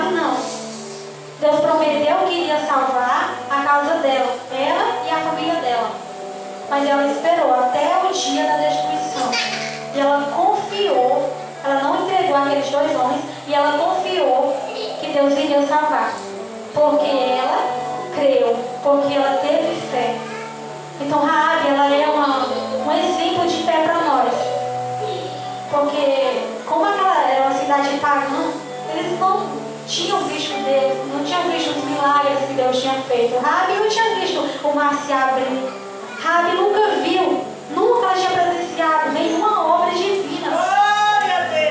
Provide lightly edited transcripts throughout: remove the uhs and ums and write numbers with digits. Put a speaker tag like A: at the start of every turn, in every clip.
A: Raabe não. Deus prometeu que iria salvar a causa dela, ela e a família dela. Mas ela esperou até o dia da destruição. E ela confiou, ela não entregou aqueles 2 homens, e ela confiou que Deus iria salvar. Porque ela creu, porque ela teve fé. Então Raabe, ela é um exemplo de fé para nós. Porque como aquela era uma cidade pagã, eles não tinham visto Deus, não tinham visto os milagres que Deus tinha feito. Raabe não tinha visto o mar se abrir. Raabe nunca viu, nunca ela tinha presenciado nenhuma obra divina.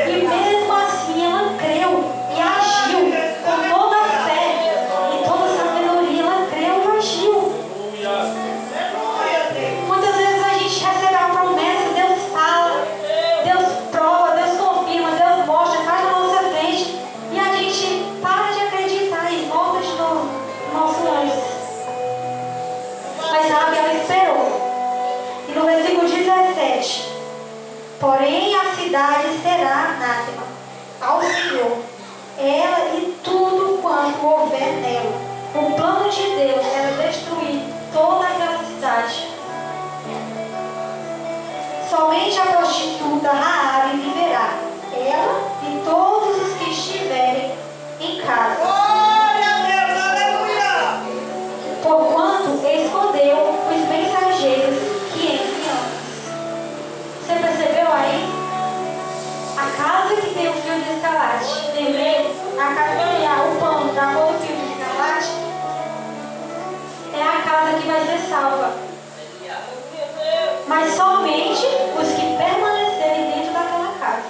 A: E mesmo assim ela creu e agiu com toda a fé e toda a sabedoria. Ela creu e agiu. Muitas vezes a gente recebe a promessa, Deus fala, Deus prova, Deus confirma, Deus mostra, faz na nossa frente, e a gente para de acreditar e volta de novo no nosso anjo. Mas Raabe, ela esperou. E no versículo 17: porém a cidade será anátema ao Senhor, ela e tudo quanto houver nela. O plano de Deus era destruir toda aquela cidade. Somente a prostituta Raabe viverá, ela e todos os que estiverem em casa.
B: Glória a Deus, aleluia!
A: Porquanto escondeu os mensageiros que enviamos. Você percebeu aí? A casa que tem o fio de escarlate, lembrei? A casa que tem o pano da cor do fio de escarlate é a casa que vai ser salva. Mas somente os que permanecerem dentro daquela casa.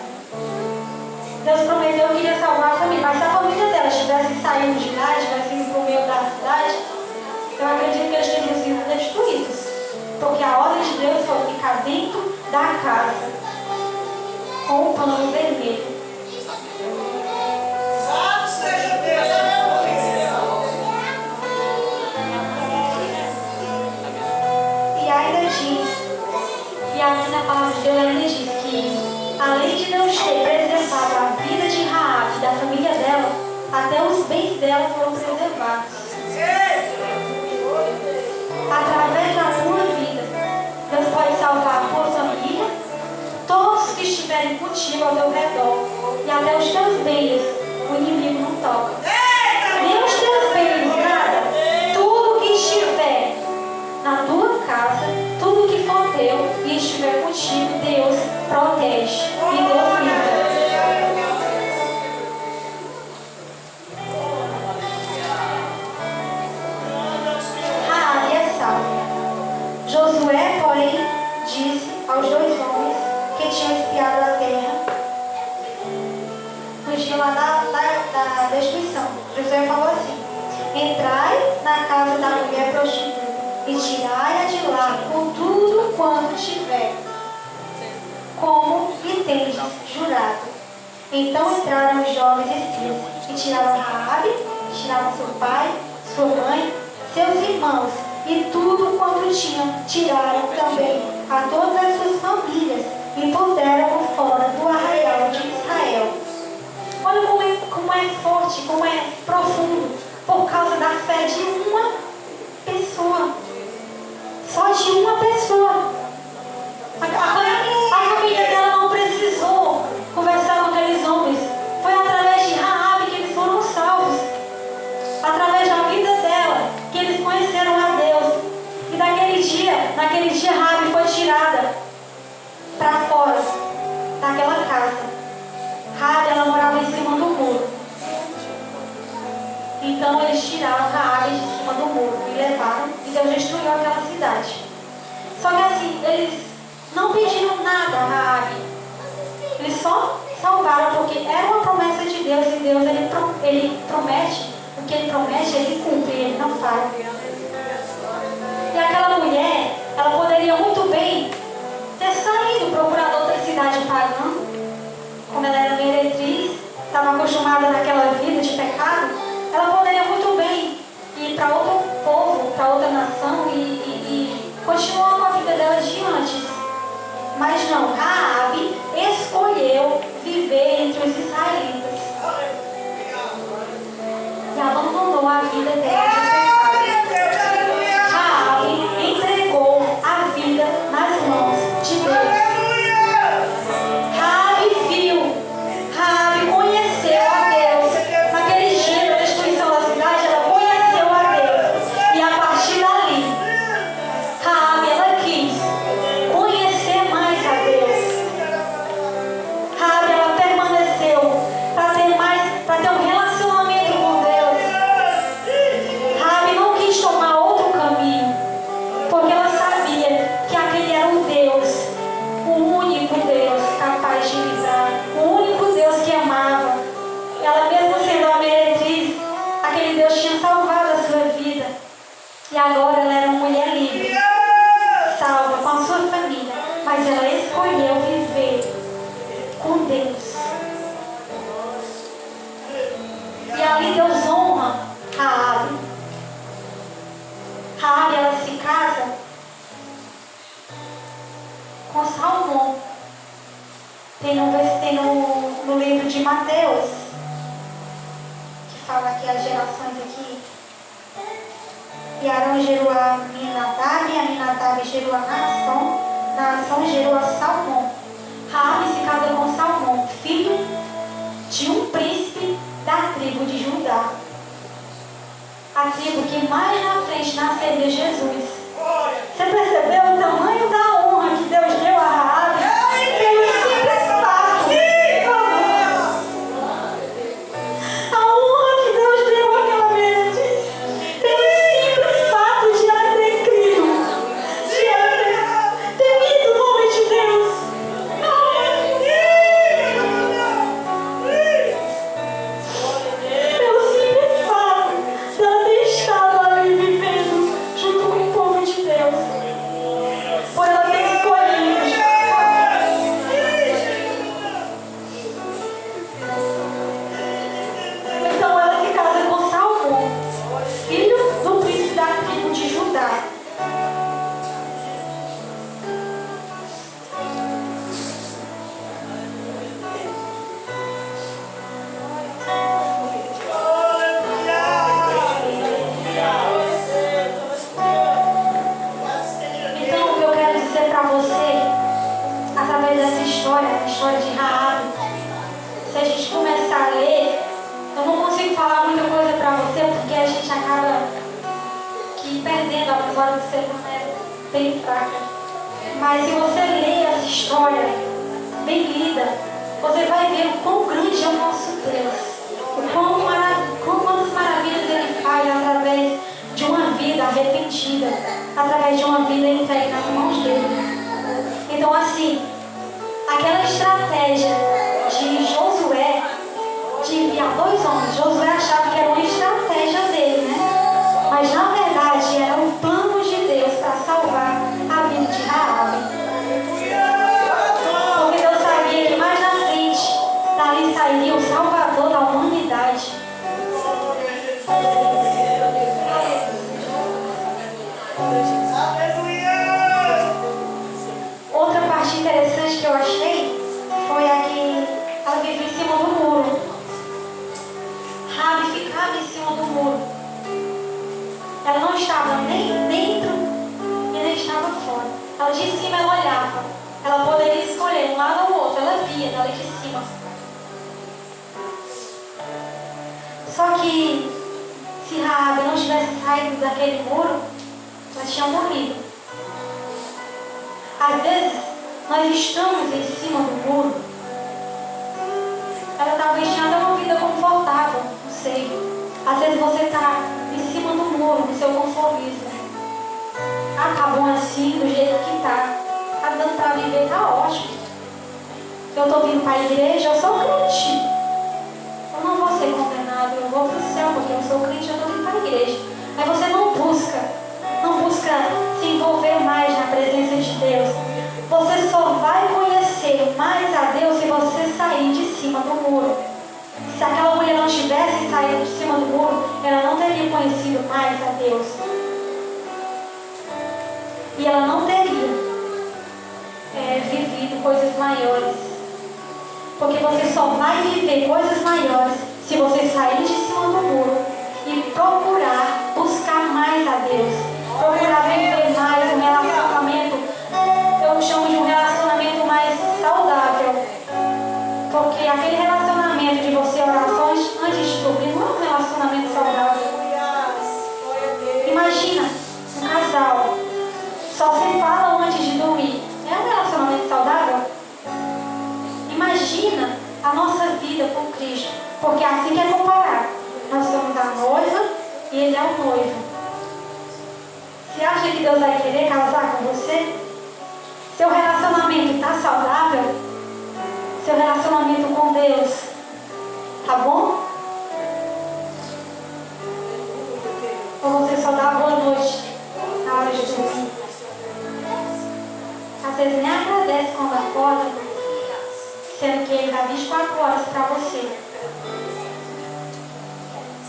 A: Deus prometeu que iria salvar a família, mas se a família dela estivesse saindo de lá, estivesse indo para o meio da cidade, eu acredito que eles teriam sido destruídos. Porque a ordem de Deus foi ficar dentro da casa, com o pano vermelho.
B: Salve seja Deus, aleluia!
A: E ainda diz, e aqui na palavra de Deus ainda diz que, além de Deus ter preservado a vida de Raabe, da família dela, até os bens dela foram preservados. Através da sua vida, Deus pode salvar a tua família, todos que estiverem contigo ao teu redor, e até os teus bens, o inimigo não toca. Nem os teus bens, nada. Tudo que estiver na tua casa, tudo que for teu e estiver contigo, Deus protege e Deus livra. Raabe é salva. Josué, porém, disse aos 2 homens que tinham espiado a terra no dia lá da destruição. Josué falou assim: entrai na casa da mulher prostituta e tirai-a de lá com tudo quanto tiver, como lhe tendes jurado. Então entraram os jovens espias e tiraram Raabe, tiraram seu pai, sua mãe, seus irmãos e tudo quanto tinham. Tiraram também a todas as suas famílias e puseram-no fora do arraial de Israel. Olha como é forte, como é profundo, por causa da fé de uma pessoa. Só de uma pessoa. A família dela não precisou conversar com aqueles homens. Foi através de Raabe que eles foram salvos. Através da vida dela que eles conheceram a Deus. E naquele dia Raabe foi tirada para fora daquela casa. Raabe, ela morava em cima do muro. Então eles tiraram Raabe de cima do muro e levaram, e Deus destruiu aquela cidade. Só que assim, eles não pediram nada a Raabe. Eles só salvaram porque era uma promessa de Deus, e Deus ele promete, o que ele promete ele cumpre, ele não falha. E aquela mulher, ela poderia muito bem ter saído, procurado outra cidade pagã, como ela era meretriz, estava acostumada naquela vida de pecado. Ela poderia muito bem ir para outro povo, para outra nação e continuar com a vida dela de antes. Mas não, Raabe escolheu viver entre os israelitas. Deus. E ali Deus honra Raabe. Raabe, ela se casa com Salmão. Tem no livro de Mateus, que fala aqui as gerações aqui. E Arão gerou a Aminadab, e Aminadab gerou a Naasson gerou a Salmão. Raabe se casa com Salmão, filho de um príncipe da tribo de Judá. A tribo que mais na frente nasceria Jesus. Você percebeu o tamanho da honra que Deus deu a Raabe? Pelo simples fato. A honra que Deus deu àquela mulher. Pelo simples fato de ela ter crido. De ela ter temido o nome de Deus. Pelo simples fato de ela ter estado ali vivendo junto com o povo de Deus. Por ela ter escolhido. Então ela se casa com Salmão, filho do príncipe da tribo de Judá. Então o que eu quero dizer para você, através dessa história, a história de Raabe, se a gente começar a ler, eu não consigo falar muita coisa para você, porque a gente acaba que perdendo a memória do ser humano é bem fraca. Mas se você ler essa história bem lida, você vai ver o quão grande é o nosso Deus. Quantas maravilhas Ele faz através de uma vida arrependida, através de uma vida entregue nas mãos dEle. Então assim, aquela estratégia de Josué de enviar 2 homens, Josué achava que era uma estratégia dele, né? Mas na verdade era um plano de Deus para salvar a vida de Raabe. Porque Deus sabia que mais na frente dali sairia o Salvador da humanidade. Outra parte interessante que eu achei foi a que ela vivia em cima do muro. Raabe ficava em cima do muro. Ela não estava nem dentro e nem estava fora. Ela de cima ela olhava. Ela poderia escolher um lado ou outro. Ela via dela de cima. Só que se Raabe não tivesse saído daquele muro, ela tinha morrido. Às vezes, nós estamos em cima do muro. Ela talvez tinha até uma vida confortável, não sei. Às vezes você está em cima do muro, no seu conformismo. Ah, tá bom assim, do jeito que tá. Tá dando para viver, tá ótimo. Eu estou vindo para a igreja, eu sou crente. Eu não vou ser condenado, eu vou para o céu, porque eu sou crente, eu estou vindo para a igreja. Aí você não busca se envolver mais na presença de Deus. Você só vai conhecer mais a Deus se você sair de cima do muro. Se aquela mulher não tivesse saído de cima do muro, ela não teria conhecido mais a Deus. E ela não teria vivido coisas maiores. Porque você só vai viver coisas maiores se você sair de cima do muro e procurar buscar mais a Deus. Procurar viver mais um relacionamento, eu chamo de um relacionamento mais saudável. Porque aquele relacionamento de você orar só antes de dormir não é um relacionamento saudável. Imagina um casal, só se falam antes de dormir. É um relacionamento saudável? Imagina a nossa vida com Cristo. Porque assim que é comparado. Nós somos a noiva e Ele é o noivo. Você acha que Deus vai querer casar com você? Seu relacionamento está saudável? Seu relacionamento com Deus tá bom? Ou você só dá boa noite na hora de dormir? Às vezes nem agradece quando acorda. sendo que Ele dá 24 horas para você.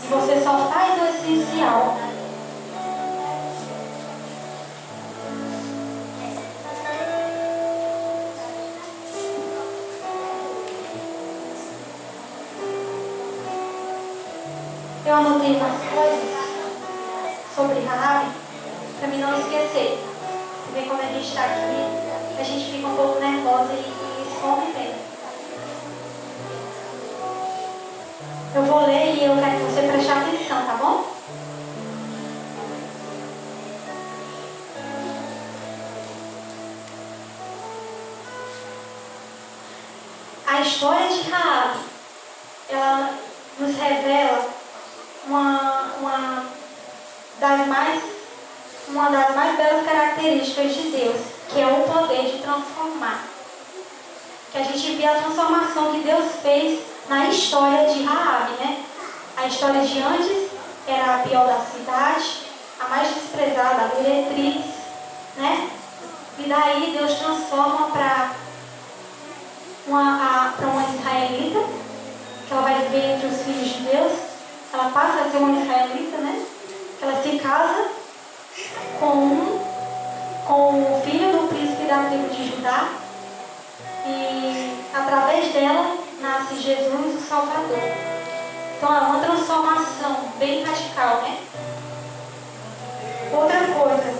A: E você só faz o essencial. Eu anotei umas coisas sobre Raabe para mim não esquecer. Você vê quando a gente está aqui, a gente fica um pouco nervosa e some bem. Eu vou ler e eu quero que você preste atenção, tá bom? A história de Raabe, ela nos revela uma das mais belas características de Deus, que é o poder de transformar. Que a gente vê a transformação que Deus fez na história de Raabe, né? A história de antes era a pior da cidade, a mais desprezada, a meretriz, né? E daí Deus transforma para uma israelita, que ela vai viver entre os filhos de Deus. Ela passa a ser uma israelita, né? Ela se casa com o filho do príncipe da tribo de Judá. E através dela nasce Jesus, o Salvador. Então é uma transformação bem radical, né? Outra coisa,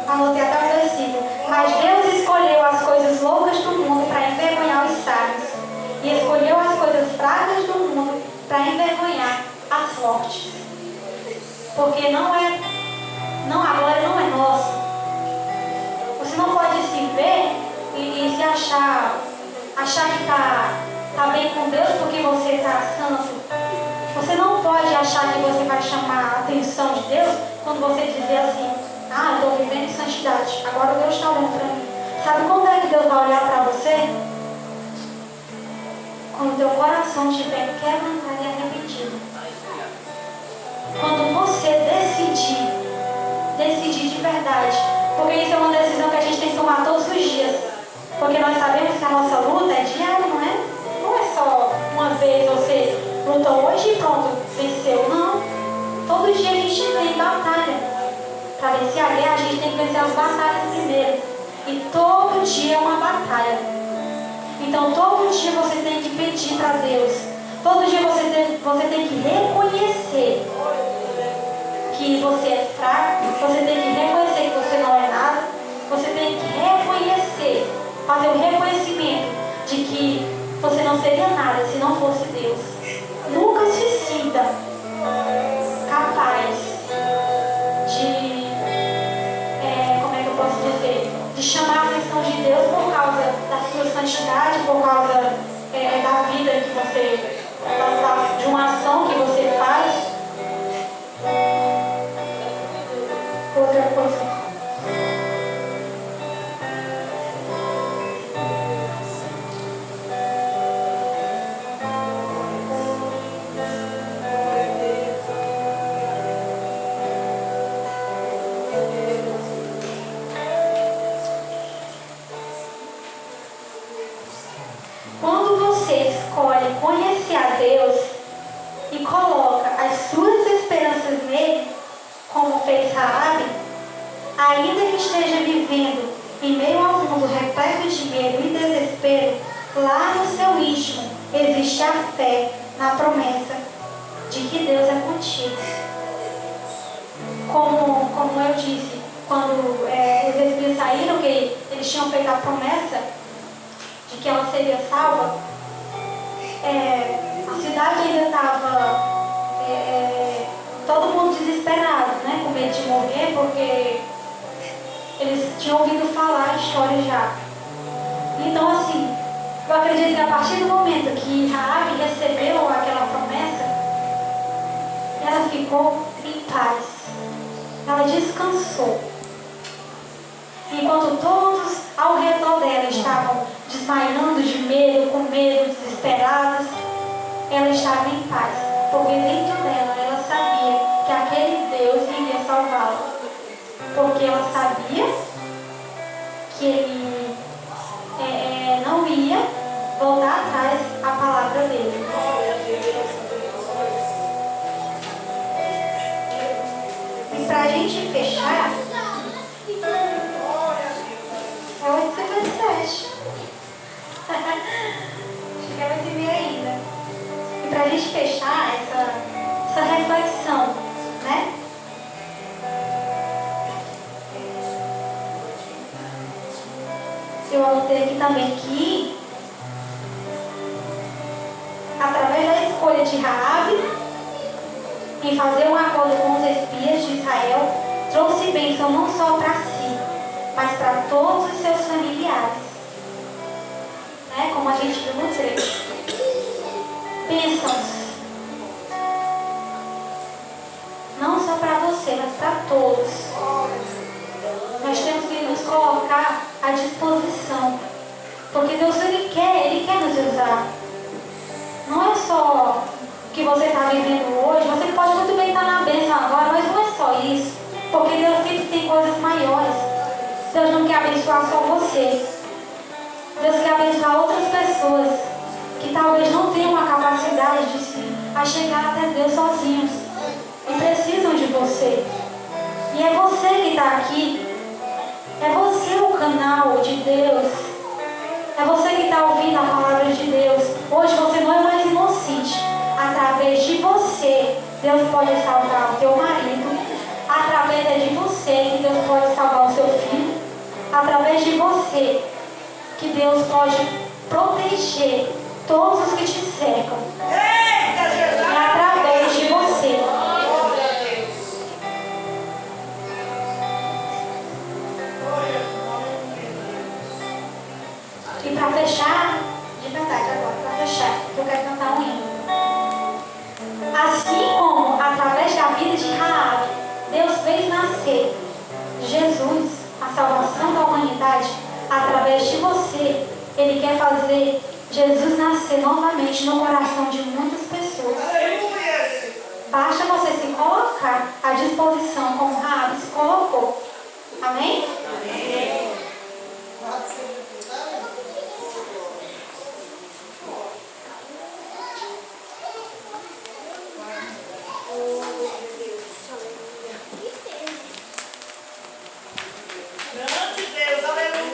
A: anotei até o versículo. Mas Deus escolheu as coisas loucas do mundo para envergonhar os sábios, e escolheu as coisas fracas do mundo para envergonhar as fortes. Porque a glória não é nossa. Você não pode se ver e se achar que está bem com Deus porque você está santo. Você não pode achar que você vai chamar a atenção de Deus quando você dizer assim: ah, eu estou vivendo em santidade, agora Deus está olhando para mim. Sabe quando é que Deus vai olhar para você? Quando o teu coração estiver quebrantado e arrependido. Quando você decidir de verdade. Porque isso é uma decisão que a gente tem que tomar todos os dias. Porque nós sabemos que a nossa luta é diária, não é? Não é só uma vez você lutou hoje e pronto, venceu. Não. Todo dia a gente tem batalha. Para vencer a guerra, a gente tem que vencer as batalhas primeiro. E todo dia é uma batalha. Então todo dia você tem que pedir para Deus. Todo dia você tem que reconhecer que você é fraco. Você tem que reconhecer que você não é nada. Você tem que reconhecer, fazer o reconhecimento de que você não seria nada se não fosse Deus. Nunca se sinta capaz de, como é que eu posso dizer, de chamar a atenção de Deus por causa da sua santidade, por causa da vida que você, de uma ação que você faz. Outra coisa. Quando você escolhe conhecer a Deus e coloca as suas esperanças nele, como fez Raabe, ainda que esteja vivendo em meio ao mundo repleto de medo e desespero, lá no seu íntimo existe a fé na promessa de que Deus é contigo. Como eu disse, quando os espíritos saíram, que eles tinham feito a promessa de que ela seria salva, a cidade ainda estava todo mundo desesperado, né, com medo de morrer, porque eles tinham ouvido falar a história já. Então, assim, eu acredito que a partir do momento que Raabe recebeu aquela promessa, ela ficou em paz. Ela descansou. Enquanto todos ao redor dela estavam desmaiando de medo, com medo, desesperadas, ela estava em paz. Porque dentro dela, ela sabia que aquele Deus iria salvá-la. Porque ela sabia que ele voltar atrás à palavra dele. E para a gente fechar, é 8h57. Chegamos a ver ainda. E para a gente fechar essa reflexão, né? Eu anotei aqui também que, através da escolha de Raabe em fazer um acordo com os espias de Israel, trouxe bênção não só para si, mas para todos os seus familiares. Né? Como a gente viu no trecho. Bênçãos. Não só para você, mas para todos. Nós temos que nos colocar à disposição. Porque Deus, Ele quer nos usar. Não é só o que você está vivendo hoje. Você pode muito bem estar na bênção agora, mas não é só isso. Porque Deus sempre tem coisas maiores. Deus não quer abençoar só você. Deus quer abençoar outras pessoas que talvez não tenham a capacidade de chegar até Deus sozinhos. E precisam de você. E é você que está aqui. É você o canal de Deus. É você que está ouvindo a palavra de Deus. Hoje você não é mais inocente. Através de você, Deus pode salvar o teu marido. Através de você que Deus pode salvar o seu filho. Através de você que Deus pode proteger todos os que te cercam. E através de você. E para fechar, de verdade agora, para fechar, eu quero cantar um hino. Assim como através da vida de Raabe, Deus fez nascer Jesus, a salvação da humanidade, através de você, Ele quer fazer Jesus nascer novamente no coração de muitas pessoas. Basta você se colocar à disposição como Raabe se colocou. Amém? Amém.
B: Grande Deus, aleluia.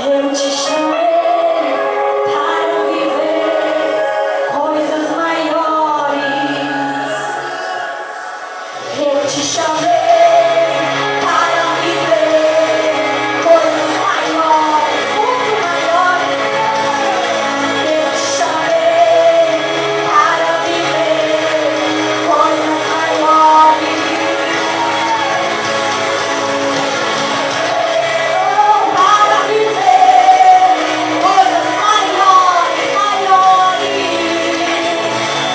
A: Eu te chamei para viver coisas maiores. Eu te chamei para viver coisas maiores, muito maiores. Eu te chamei para viver coisas maiores. Para viver coisas maiores, maiores.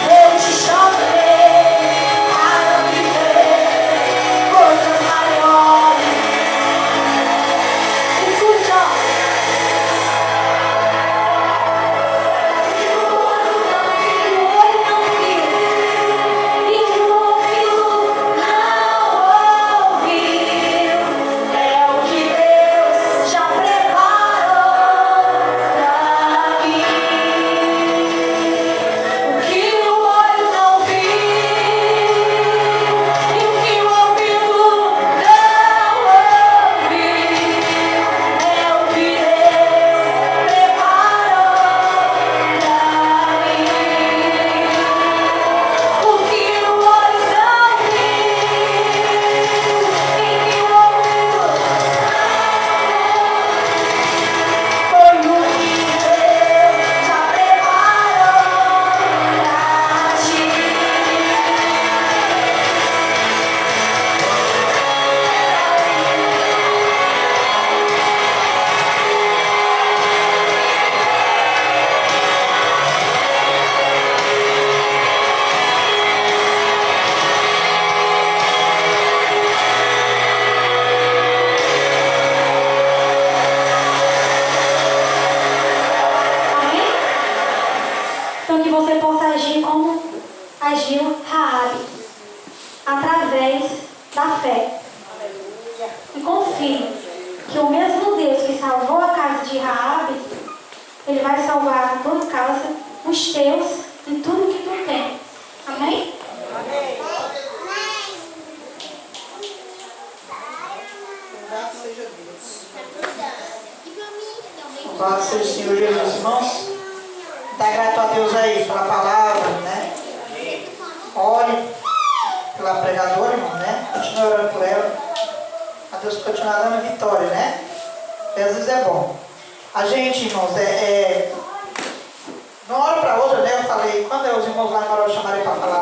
A: Eu te chamei para viver coisas maiores. Escuta. E o olho não viu, e o ouvido não ouviu. É o que Deus já preparou pra mim. O que o olho não viu e o que o ouvido não ouviu é o que Deus preparou pra mim. O que o olho não viu e que o ouvido foi o que Deus já preparou pra ti. Amém? Então que você possa agir como agiu Raabe, através da fé. E confie que o mesmo Deus que salvou a casa de Raabe, Ele vai salvar a tua casa, os teus e tudo que tu tem. Amém?
B: Louvado seja Deus.
C: Louvado seja o Senhor Jesus, irmãos. Dá grato a Deus aí pela palavra, né? Ore pela pregadora, irmão, né? Continue orando por ela. A Deus continuar dando vitória, né? Jesus é bom. A gente, irmãos, de uma hora para outra, né? Eu falei, quando os irmãos lá na hora chamarem para falar